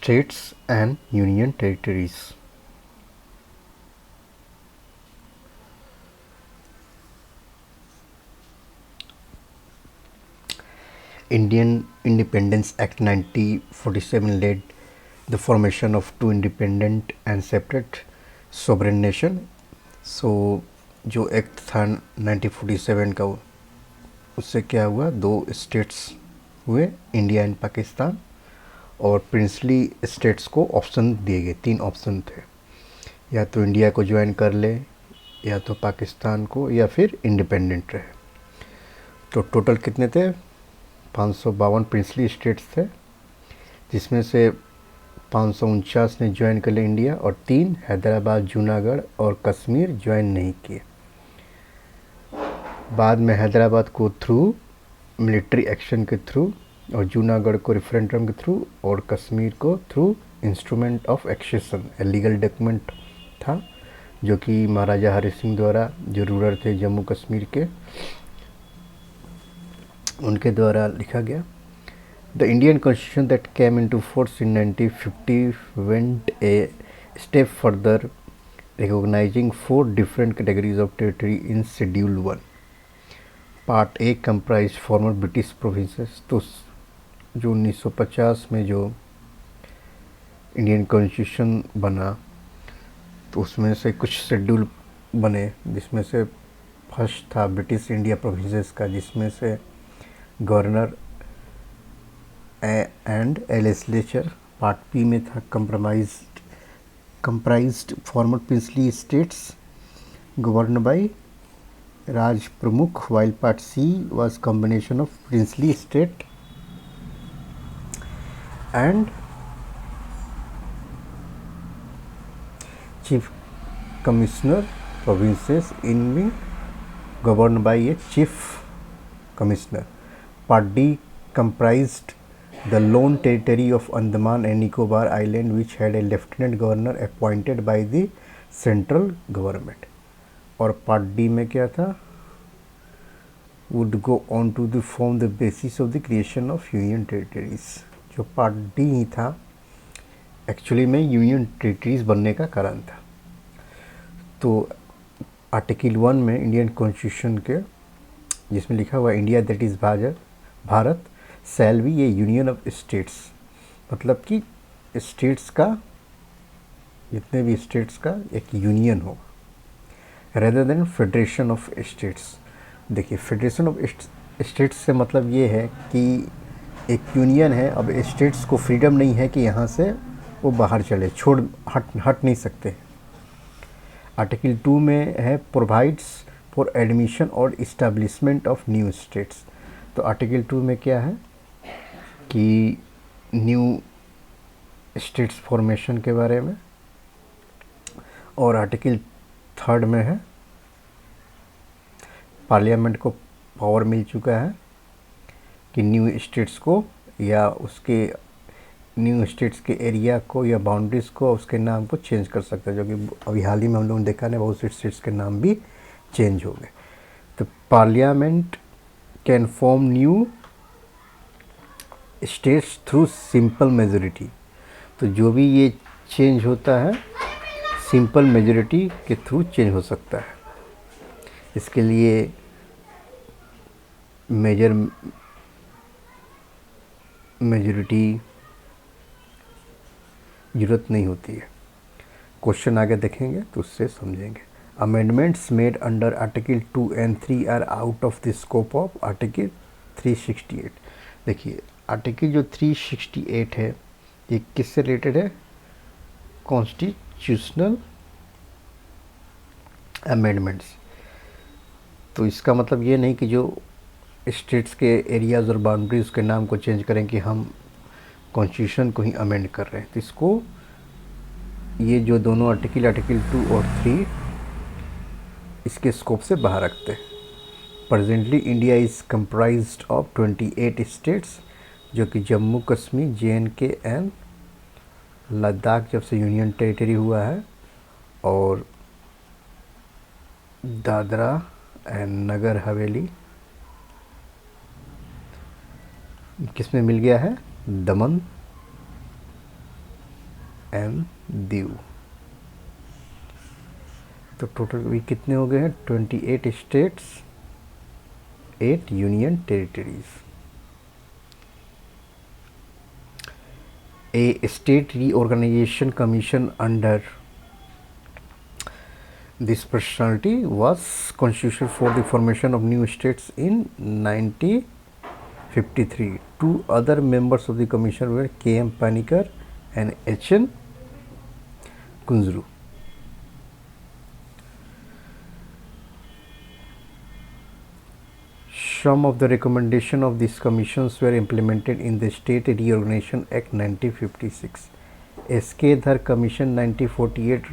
states and union territories. Indian Independence Act 1947 led the formation of two independent and separate sovereign nation. So जो act था 1947 का, उससे क्या हुआ, दो स्टेट्स हुए, इंडिया एंड पाकिस्तान, और प्रिंसली स्टेट्स को ऑप्शन दिए गए, 3 ऑप्शन थे, या तो इंडिया को ज्वाइन कर ले, या तो पाकिस्तान को, या फिर इंडिपेंडेंट रहे। तो टोटल कितने थे, 552 प्रिंसली स्टेट्स थे, जिसमें से 549 ने ज्वाइन कर लिया इंडिया, और 3 हैदराबाद, जूनागढ़ और कश्मीर ज्वाइन नहीं किए। बाद में हैदराबाद को थ्रू मिलिट्री एक्शन के थ्रू, और जूनागढ़ को रेफरेंडम के थ्रू, और कश्मीर को through instrument of accession, legal document था, जो कि महाराजा हरि सिंह द्वारा, जो रूलर थे जम्मू कश्मीर के, उनके द्वारा लिखा गया। The Indian constitution that came into force in 1950 went a step further, recognizing 4 different categories of territory in Schedule 1. Part A comprised former British provinces. तो जो 1950 में जो इंडियन कॉन्स्टिट्यूशन बना, तो उसमें से कुछ शेड्यूल बने, जिसमें से फर्स्ट था ब्रिटिश इंडिया प्रोविंसेस का, जिसमें से governor and a legislature. Part B में था comprised former princely states governed by Raj Pramukh, while part C was combination of princely state and chief commissioner provinces in being governed by a chief commissioner. Part D comprised the lone territory of Andaman and Nicobar Island, which had a lieutenant governor appointed by the central government. और part D में क्या था, would go on to the form the basis of the creation of union territories. जो part D ही था, actually में union territories बनने का कारण था। तो आर्टिकल 1 में इंडियन कॉन्स्टिट्यूशन के, जिसमें लिखा हुआ India that is Bharat shall be A union of states, मतलब कि स्टेट्स का, जितने भी स्टेट्स का एक यूनियन हो, rather than federation of states. देखिए, फेडरेशन ऑफ स्टेट्स से मतलब ये है कि एक यूनियन है, अब स्टेट्स को फ्रीडम नहीं है कि यहाँ से वो बाहर चले, हट नहीं सकते। आर्टिकल 2 में है प्रोवाइड्स फॉर एडमिशन और इस्टेब्लिशमेंट ऑफ न्यू स्टेट्स। तो आर्टिकल 2 में क्या है कि न्यू स्टेट्स फॉर्मेशन के बारे में, और आर्टिकल 3 में है पार्लियामेंट को पावर मिल चुका है कि न्यू स्टेट्स को, या उसके न्यू स्टेट्स के एरिया को या बाउंड्रीज़ को, उसके नाम को चेंज कर सकता है, जो कि अभी हाल ही में हम लोगों ने देखा है, बहुत से स्टेट्स के नाम भी चेंज हो गए। तो parliament can form new states through simple majority. तो जो भी ये चेंज होता है, सिंपल मेजोरिटी के थ्रू चेंज हो सकता है। इसके लिए मेजोरिटी ज़रूरत नहीं होती है। क्वेश्चन आगे देखेंगे तो उससे समझेंगे। Amendments made under article 2 and 3 are out of the scope of article 368। देखिए, आर्टिकल जो 368 है, ये किससे रिलेटेड है, कॉन्स्टिट्यूशनल अमेंडमेंट्स। तो इसका मतलब ये नहीं कि जो स्टेट्स के एरियाज़ और बाउंड्रीज़ के नाम को चेंज करें कि हम कॉन्स्टिट्यूशन को ही अमेंड कर रहे हैं। तो इसको, ये जो दोनों आर्टिकल 2 और 3 इसके स्कोप से बाहर रखते हैं। Presently India is comprised of 28 states, जो कि जम्मू कश्मीर, JNK एंड लद्दाख जब से यूनियन टेरिटरी हुआ है, और दादरा एंड नगर हवेली किस में मिल गया है, दमन एंड दीव। तो टोटल भी कितने हो गए हैं? 28 states, 8 union territories. A state reorganization commission under this personality was constituted for the formation of new states in 1953. Two other members of the commission were K.M. Panikkar and H.N. Kunzru. Some of the recommendations of these commissions were implemented in the State Reorganization Act 1956. S.K. Dhar Commission 1948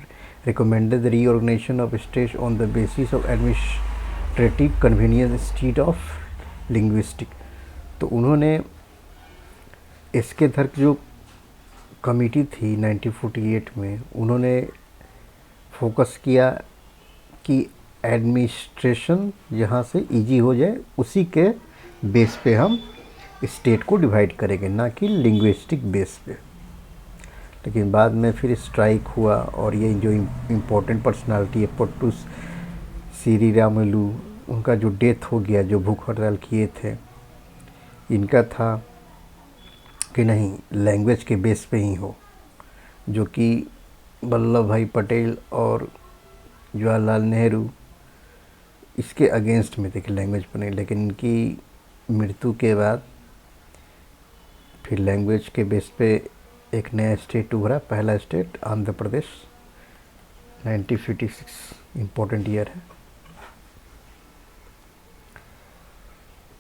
recommended the reorganization of states on the basis of administrative convenience instead of linguistic. तो उन्होंने SK. धर जो committee थी 1948 में, उन्होंने focus किया कि administration यहाँ से इजी हो जाए, उसी के बेस पे हम स्टेट को डिवाइड करेंगे, ना कि लिंग्विस्टिक बेस पे। लेकिन बाद में फिर स्ट्राइक हुआ और ये जो इम्पोर्टेंट पर्सनालिटी है पट्टू श्रीरामुलु, उनका जो डेथ हो गया, जो भूख हड़ताल किए थे, इनका था कि नहीं लैंग्वेज के बेस पे ही हो, जो कि वल्लभ भाई पटेल और जवाहरलाल नेहरू इसके अगेंस्ट में थे कि लैंग्वेज पर नहीं। लेकिन इनकी मृत्यु के बाद फिर लैंग्वेज के बेस पे एक नया स्टेट उभरा, पहला state Andhra Pradesh. 1956 important year है।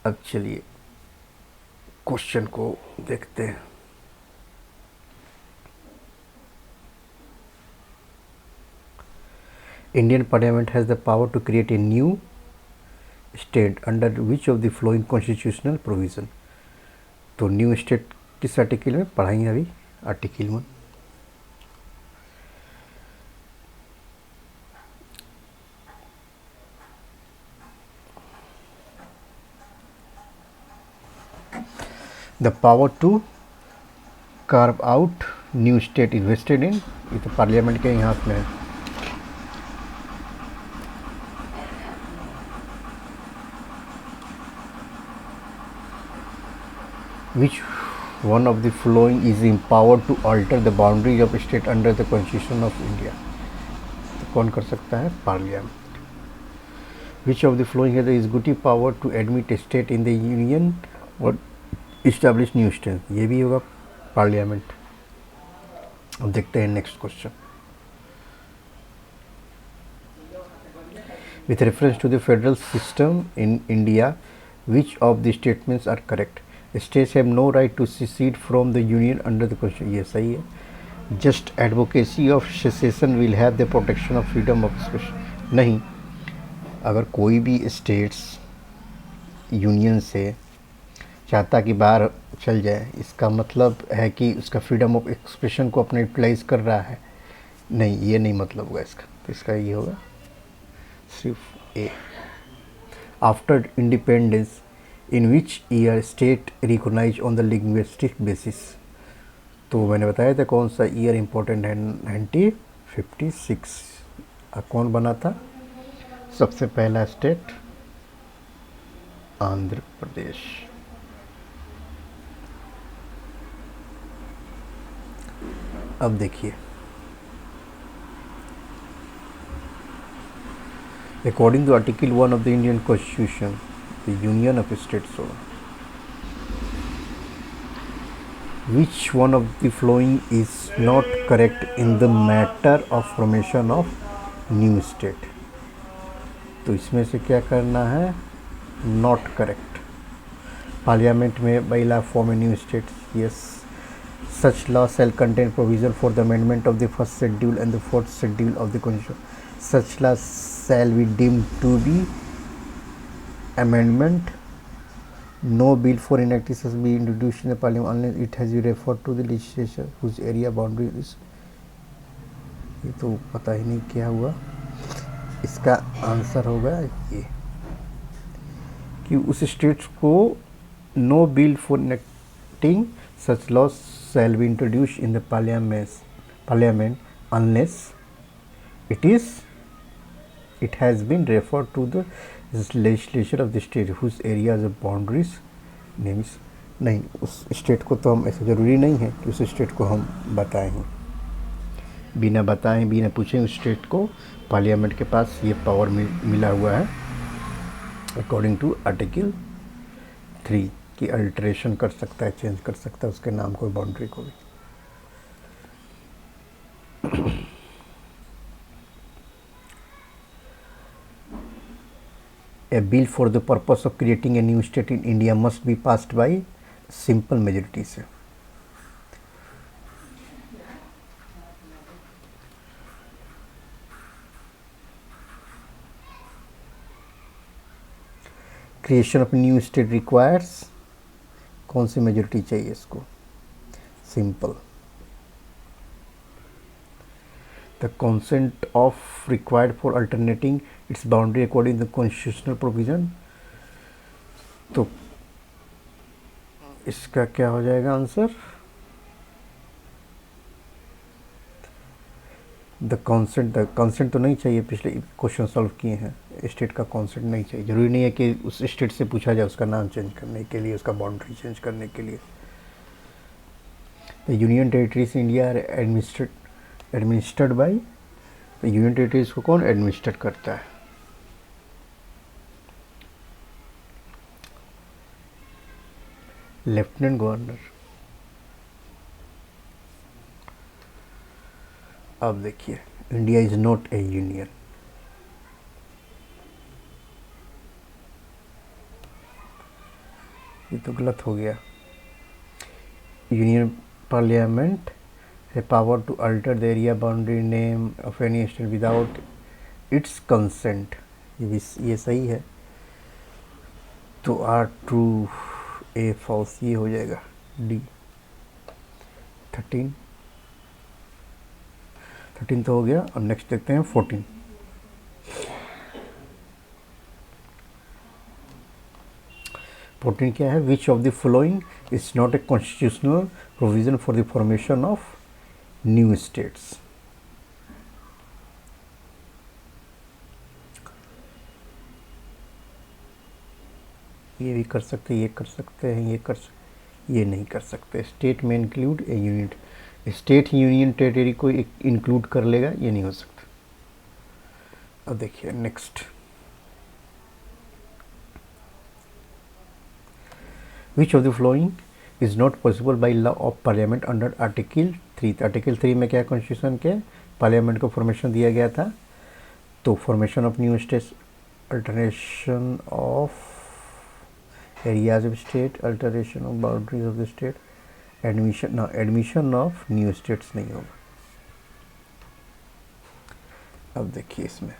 अब चलिए क्वेश्चन को देखते हैं। Indian Parliament has the power to create a new state under which of the following constitutional provision? तो न्यू स्टेट किस आर्टिकल में पढ़ाएंगे अभी? Article 1। The power to carve out new state is vested in, ये तो parliament के यहाँ में है। Which one of the following is empowered to alter the boundaries of state under the Constitution of India? तो कौन कर सकता है? Parliament. Which of the following has the executive power to admit a state in the union or establish new state? ये भी होगा parliament. अब देखते हैं next question. With reference to the federal system in India, which of the statements are correct? States have no right to secede from the union under the Constitution. ये सही है। Just advocacy of secession will have the protection of freedom of expression. नहीं, अगर कोई भी states union से चाहता कि बाहर चल जाए, इसका मतलब है कि उसका फ्रीडम ऑफ एक्सप्रेशन को अपना यूटिलाइज कर रहा है। नहीं, ये नहीं मतलब होगा इसका। तो इसका ये होगा सिर्फ A. After independence in which year state recognise on the linguistic basis? तो मैंने बताया था कौन सा ईयर इम्पोर्टेंट है, 1956। कौन बना था सबसे पहला स्टेट? आंध्र प्रदेश। अब देखिए, according to Article 1 of the Indian Constitution, the Union of States, which one of the following is not correct in the matter of formation of new state? तो इसमें से क्या करना है? Not correct. पार्लियामेंट में by law form a new state, yes. Such law shall contain provision for the amendment of the first schedule and the fourth schedule of the Constitution. Such law shall be deemed to be amendment. No bill for enacting shall be introduced in the Parliament unless it has been referred to the legislature whose area boundary is. ये तो पता ही नहीं क्या हुआ। इसका answer होगा ये कि उस स्टेट्स को no bill for enacting such laws shall be introduced in the parliament unless it has been referred to the legislature of the state whose areas of boundaries names। नहीं, उस स्टेट को तो हम, ऐसा ज़रूरी नहीं है कि उस स्टेट को हम बताएं, बिना बताएं बिना पूछें उस स्टेट को पार्लियामेंट के पास ये पावर मिला हुआ है अकॉर्डिंग टू आर्टिकल 3 की अल्टरेशन कर सकता है, चेंज कर सकता है उसके नाम को, बाउंड्री को भी। A bill for the purpose of creating a new state in India must be passed by simple majority से। Creation of new state requires, कौन सी मेजोरिटी चाहिए इसको? Simple. The consent of required for alternating it's boundary according the constitutional provision. तो इसका क्या हो जाएगा answer? The consent तो नहीं चाहिए, पिछले क्वेश्चन सॉल्व किए हैं, स्टेट का कंसेंट नहीं चाहिए। ज़रूरी नहीं है कि उस स्टेट से पूछा जाए उसका नाम चेंज करने के लिए, उसका बाउंड्री चेंज करने के लिए। The union territories India are administered by, the union territories को कौन एडमिनिस्टर करता है? Lieutenant governor. अब देखिए, India is not a union, ये तो गलत हो गया। यूनियन पार्लियामेंट है power to alter the area boundary name of any state without its consent, ये सही है। तो आर ट्रू, ए फॉल्स, ये हो जाएगा डी। 13 तो हो गया। अब नेक्स्ट देखते हैं 14। क्या है? विच of the following is not a constitutional provision for the formation of new states. ये भी कर सकते, ये कर सकते हैं, ये नहीं कर सकते। स्टेट में include a unit, state union territory को इंक्लूड कर लेगा, ये नहीं हो सकता। अब देखिए next, which of the following is not possible by law of parliament under article 3। Article 3 में क्या कॉन्स्टिट्यूशन के पार्लियामेंट को फॉर्मेशन दिया गया था? तो formation of new states, alteration of areas of state, alteration of boundaries of the state, admission of new states नहीं होगा। अब देखिए इसमें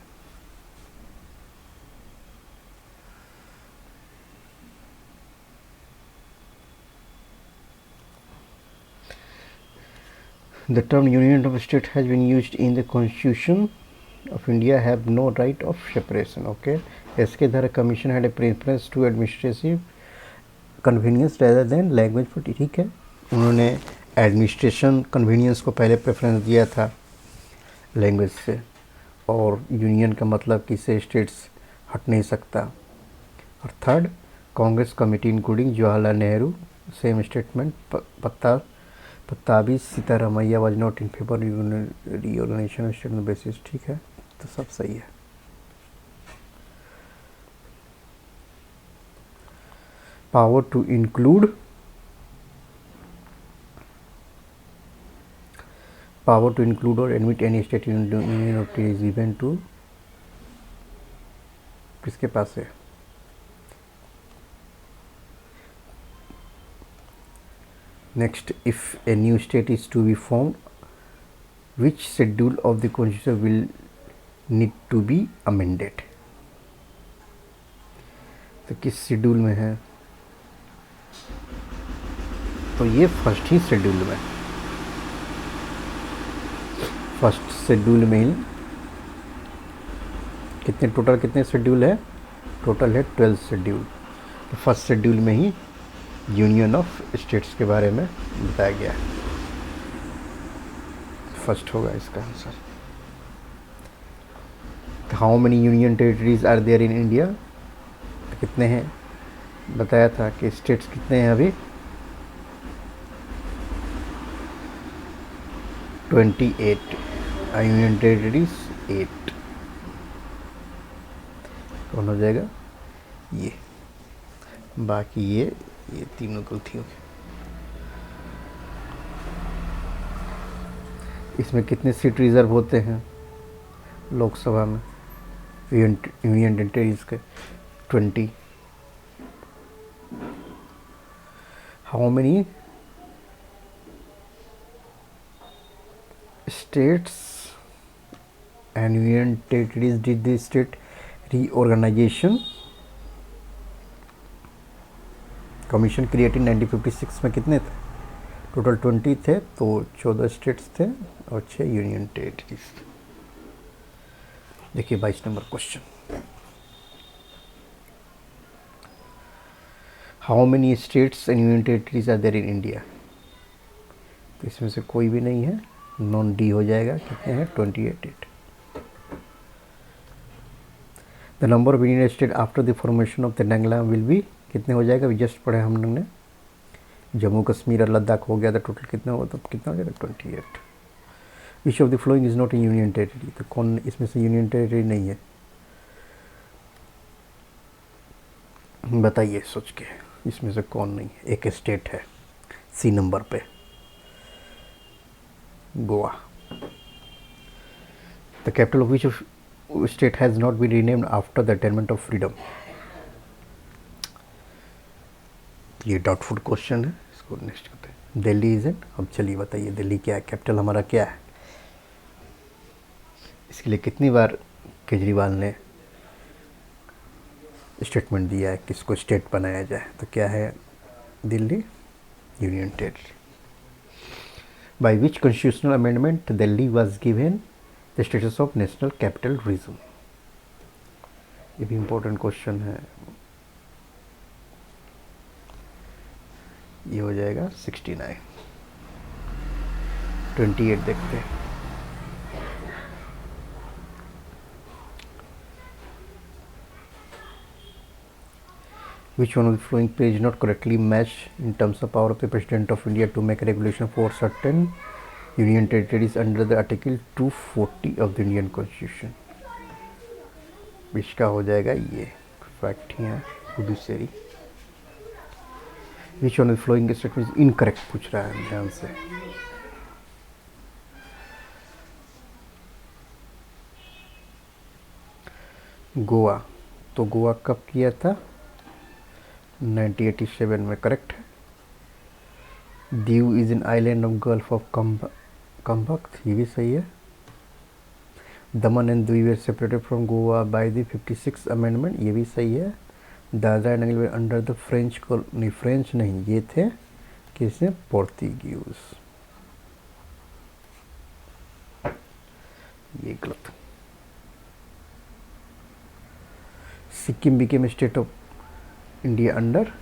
the term union of state has been used in the constitution of India have no right of separation. Okay, SK Dhara commission had a preference to administrative convenience rather than language for, ठीक है, उन्होंने administration convenience को पहले preference दिया था language से, और union का मतलब कि से स्टेट्स हट नहीं सकता। और third, Congress committee including Jawaharlal Nehru same statement Pattabhi Sitaramayya was not in favour reorganisation state on basis, ठीक है, तो सब सही है। Power to include, power to include or admit any state union of is given to, किसके पास है? Next, if a new state is to be formed, which schedule of the constitution will need to be amended? तो किस schedule में है? तो ये first ही schedule में, first schedule में ही कितने टोटल कितने शेड्यूल है? टोटल है 12 शेड्यूल। तो फर्स्ट शेड्यूल में ही यूनियन ऑफ स्टेट्स के बारे में बताया गया है। फर्स्ट होगा इसका आंसर। How many union territories are there in India, कितने हैं बताया था कि स्टेट्स कितने हैं अभी, 28 यूनियन टेरिटरीज 8। कौन हो जाएगा ये, बाकी ये तीनों गलती होगी। इसमें कितने सीट रिजर्व होते हैं लोकसभा में यूनियन टेरिटरीज के, 20। How many states and union territories did the state reorganization commission created 1956 में कितने थे, टोटल 20 थे, तो 14 स्टेट्स थे और 6 यूनियन टेरिटरीज। देखिए 22 number question, how many states and union territories are there in India, तो इसमें से कोई भी नहीं है, नॉन डी हो जाएगा। कितने हैं, 28। The number of union state after the formation of Telangana will be, कितने हो जाएगा, जस्ट पढ़े हम लोग ने, जम्मू कश्मीर और लद्दाख हो गया था, टोटल कितना होगा, तो कितना हो जाएगा 28। विच of the following is not in union territory, तो कौन इसमें से यूनियन टेरिटरी नहीं है, बताइए सोच के, इसमें से कौन नहीं है। एक स्टेट है सी नंबर पे, Goa. The capital of which state has not been renamed after the attainment of freedom, ये डाउटफुल क्वेश्चन है, इसको नेक्स्ट करते हैं। दिल्ली इज एन, अब चलिए बताइए दिल्ली क्या है, कैपिटल हमारा क्या है। इसके लिए कितनी बार केजरीवाल ने स्टेटमेंट दिया है किसको स्टेट बनाया जाए, तो क्या है Delhi union territory. By which constitutional amendment Delhi was given the status of national capital region, ये भी इम्पोर्टेंट क्वेश्चन है, ये हो जाएगा 69। 28 देखते हैं, which one of the following page not correctly match in terms of power of the President of India to make regulation for certain union territories under the Article 240 of the Indian Constitution, इसका हो जाएगा ये fact ही है Puducherry. Which one of the following statement is incorrect पूछ रहा है ध्यान से, गोवा, तो गोवा कब किया था, 1987 में, करेक्ट है। Diu is an island of gulf of Khambhat, ये भी सही है। Daman and Diu were separated from Goa by the 56 amendment, ये भी सही है। Dadra and Nagar under the French colony, French नहीं, ये थे किसने, पोर्तुगीज, ये गलत। Sikkim became state of India under,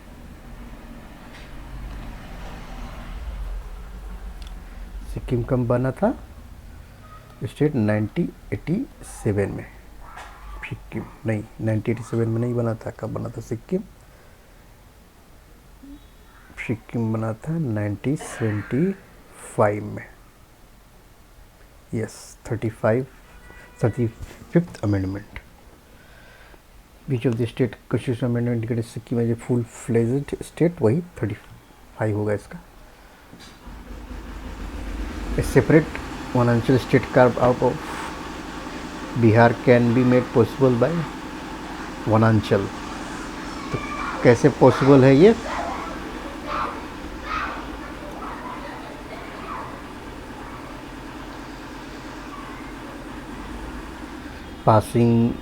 Sikkim कब बना था स्टेट, 1987 में, सिक्किम नहीं 1987 में नहीं बना था, कब बना था सिक्किम, सिक्किम बना था 1975 में, yes 35th amendment. Which of the state constitution amendment indicated Sikkim as a full fledged state, वही 35 होगा इसका। A separate Vananchal state carve out of Bihar can be made possible by Vananchal, तो कैसे पॉसिबल है ये, passing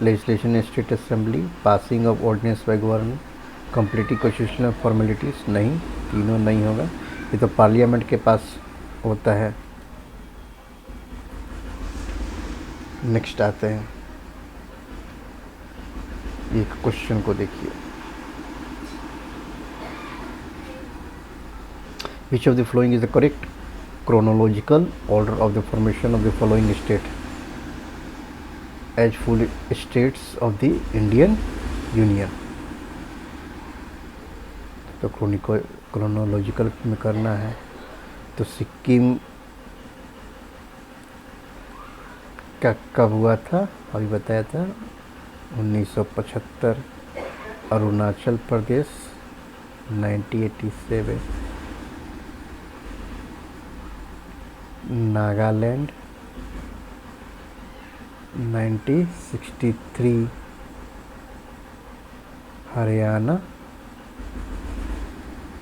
legislation in state assembly, passing of ordinance by governor, completing constitutional formalities, नहीं, तीनों नहीं होगा, ये तो पार्लियामेंट के पास होता है। नेक्स्ट आते हैं, एक क्वेश्चन को देखिए, विच of the following is the correct chronological order of the formation of the following state as full states of the Indian Union. तो क्रोनोलॉजिकल में करना है तो सिक्किम का कब हुआ था, अभी बताया था 1975, अरुणाचल प्रदेश 1987, नागालैंड 1963, हरियाणा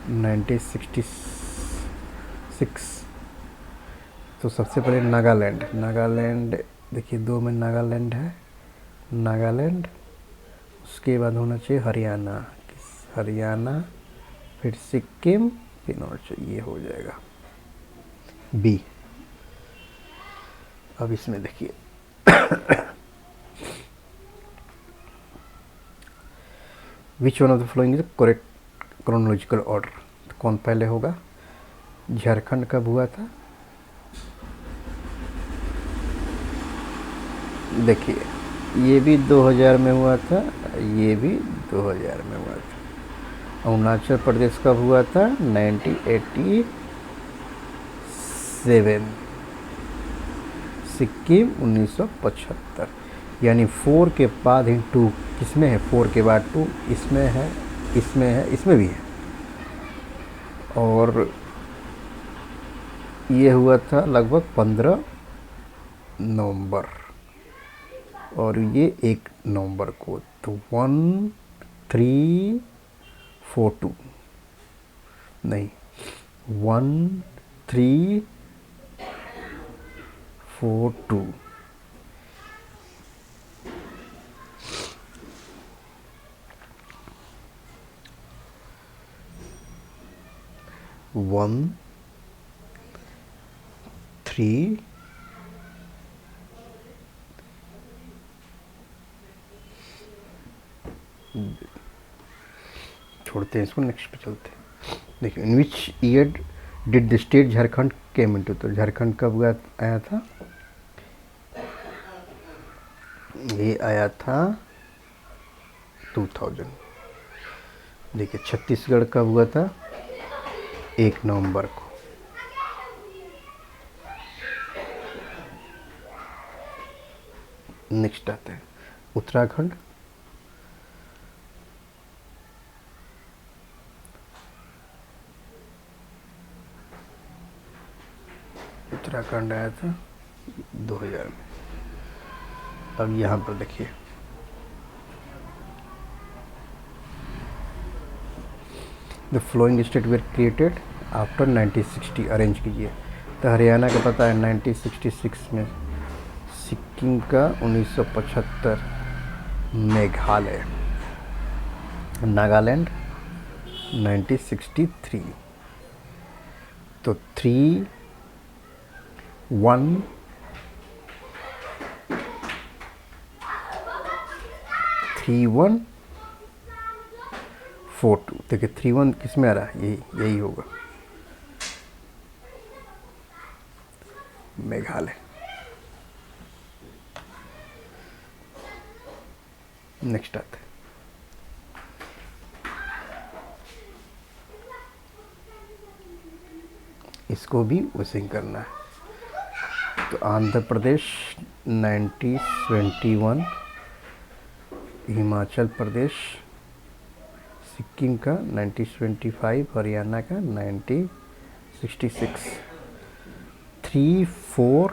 1966। तो सबसे पहले नागालैंड देखिए 2 में नागालैंड है, नागालैंड, उसके बाद होना चाहिए हरियाणा, फिर सिक्किम, फिर चाहिए, ये हो जाएगा बी। अब इसमें देखिए which one of the following is correct chronological order, कौन पहले होगा। झारखंड कब हुआ था, देखिए ये भी 2000 में हुआ था, ये भी 2000 में हुआ था। अरुणाचल प्रदेश कब हुआ था, 1987, सिक्किम 1975। यानी 4 के बाद ही 2 किसमें है, 4 के बाद 2 इसमें है, इसमें भी है। और ये हुआ था लगभग 15 नवंबर और ये 1 नवंबर को। तो 1342 नहीं 1342 1 3 छोड़ते हैं इसको, नेक्स्ट पे चलते हैं। देखिए in which year did the state Jharkhand came into, तो झारखंड कब आया था, ये आया था 2000। देखिए छत्तीसगढ़ कब हुआ था, 1 नवंबर को। नेक्स्ट आते हैं उत्तराखंड, उत्तराखंड आया था 2000 में। अब यहाँ पर देखिए the flowing state were created after 1960, arrange कीजिए। तो हरियाणा का पता है 1966 में, सिक्किम का 1975, मेघालय, नागालैंड 1963। तो 3 1 3 1 4 2। देखिए 3 1 किस में आ रहा है, यही होगा मेघालय। नेक्स्ट आते हैं इसको भी वैसे ही करना है। तो आंध्र प्रदेश 1971, हिमाचल प्रदेश, सिक्किम का 1975, हरियाणा का 1966। 3 4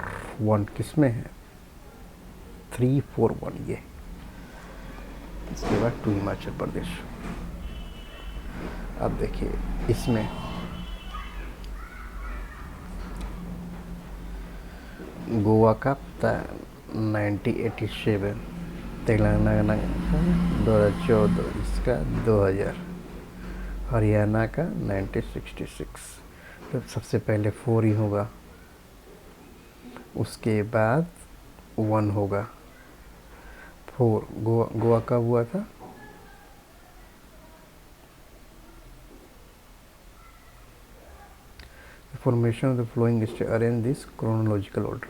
1 किस में है, 3 4 1 ये, इसके बाद 2 हिमाचल प्रदेश। अब देखिए इसमें गोवा का 1987, तेलंगाना का 2014, इसका 2000, हरियाणा का 1966। तो सबसे पहले 4 ही होगा, उसके बाद 1 होगा। 4 गोवा कब हुआ था, formation of the flowing state arrange this chronological order.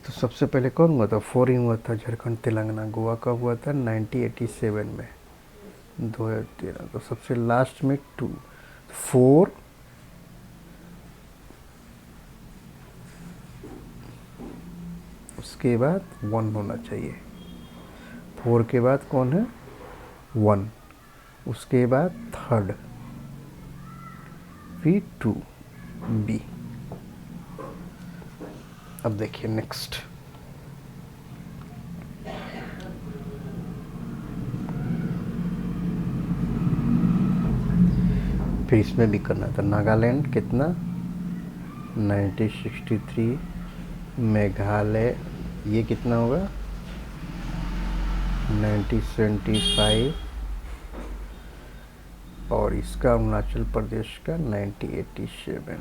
तो सबसे पहले कौन हुआ था? फॉरिन हुआ था, झारखंड तेलंगाना। गोवा कब हुआ था? 1987 में, 2013। तो सबसे लास्ट में 2 4 उसके बाद 1 होना चाहिए। 4 के बाद कौन है? 1, उसके बाद 3rd, फिर 2 बी। अब देखिए नेक्स्ट, फिर इसमें भी करना था। नागालैंड कितना? 1963। मेघालय ये कितना होगा? 1975। और इसका अरुणाचल प्रदेश का 1987।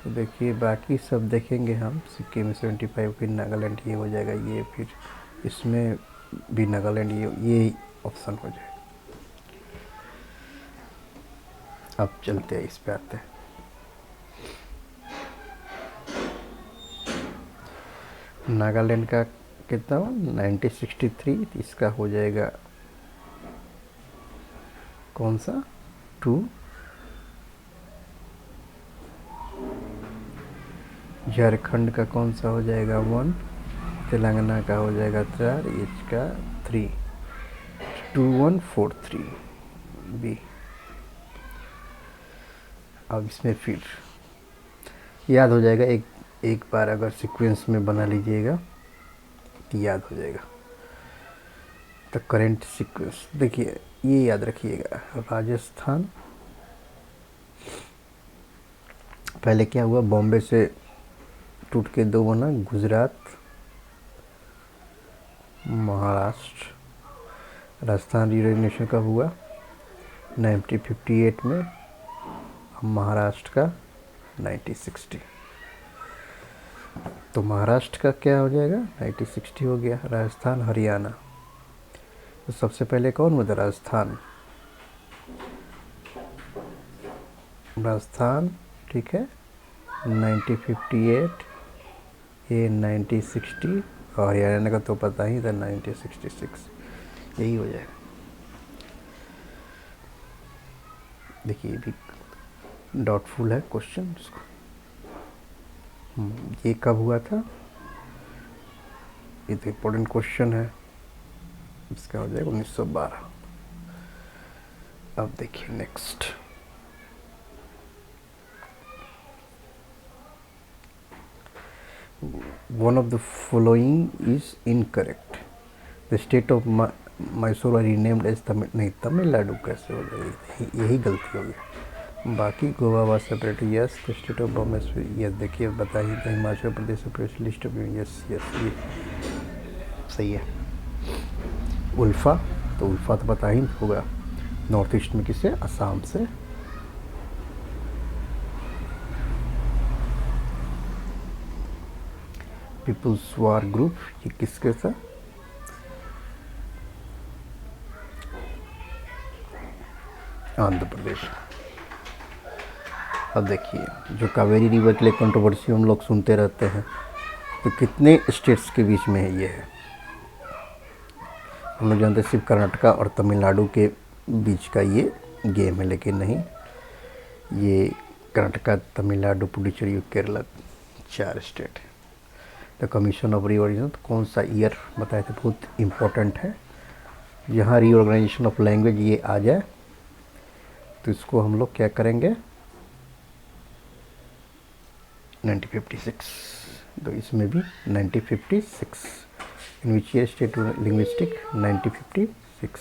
तो देखिए बाकी सब देखेंगे हम। सिक्किम में 75, फिर नागालैंड ये हो जाएगा, ये फिर इसमें भी नागालैंड ये ऑप्शन हो जाएगा। अब चलते हैं इस पे आते हैं। नागालैंड का कितना हुआ? 1963। इसका हो जाएगा कौन सा? 2। झारखंड का कौन सा हो जाएगा? 1। तेलंगाना का हो जाएगा 4, इसका 3। 2143 बी। अब इसमें फिर याद हो जाएगा, एक बार अगर सीक्वेंस में बना लीजिएगा तो याद हो जाएगा। तो करेंट सीक्वेंस देखिए, ये याद रखिएगा। राजस्थान पहले क्या हुआ? बॉम्बे से टूट के 2 बना, गुजरात, महाराष्ट्र। राजस्थान रीऑर्गेनाइजेशन कब हुआ? 1958 में। महाराष्ट्र का 1960। तो महाराष्ट्र का क्या हो जाएगा? 1960 हो गया। राजस्थान, हरियाणा। तो सबसे पहले कौन हुआ था? राजस्थान, ठीक है, 1958। ये 1960 और हरियाणा का तो पता ही था 1966। यही हो जाएगा। देखिए ये भी डाउटफुल है क्वेश्चन। ये कब हुआ था? ये तो इम्पोर्टेंट क्वेश्चन है। इसका हो जाएगा 1912। अब देखिए next, one of the following is incorrect. The state of Mysore renamed as नहीं, तमिलनाडु कैसे हो जाएगी? यही गलती होगी। बाकी Goa was separate, yes. The state of Bombay, yes. देखिए बताइए, Himachal Pradesh separate list of, yes yes, ये सही है। उल्फा, तो उल्फा तो पता ही होगा। नॉर्थ ईस्ट में किसे? असम से। पीपुल्स वार ग्रुप, ये किसके साथ? आंध्र प्रदेश। अब देखिए, जो कावेरी रिवर के लिए कंट्रोवर्सी हम लोग सुनते रहते हैं, तो कितने स्टेट्स के बीच में है ये है? हम लोग जानते हैं सिर्फ कर्नाटका और तमिलनाडु के बीच का ये गेम है, लेकिन नहीं, ये कर्नाटका, तमिलनाडु, पुडुचेरी, केरला 4 स्टेट है। द कमीशन ऑफ रीऑर्गेनाइजेशन, तो कौन सा ईयर बताए थे? बहुत इम्पोर्टेंट है। यहाँ रीऑर्गेनाइजेशन ऑफ लैंग्वेज ये आ जाए तो इसको हम लोग क्या करेंगे? 1956। तो इसमें भी 1956। In which year state linguistic? 1956।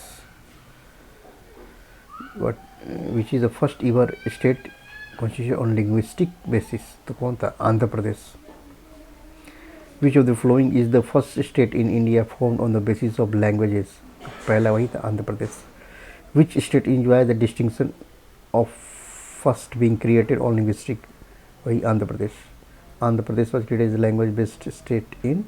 What which is the first ever state constitution on linguistic basis? तो कौन था? Andhra Pradesh. Which of the following is the first state in India formed on the basis of languages? पहला वही था, Andhra Pradesh. Which state enjoy the distinction of first being created on linguistic? वही Andhra Pradesh. Andhra Pradesh was created as a language based state in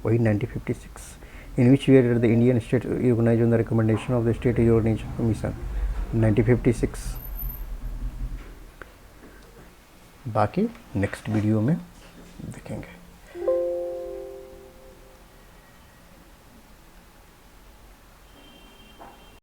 वही 1956। In which year did the Indian state organized on the recommendation of the State Reorganization Commission? 1956। बाकी next video में देखेंगे।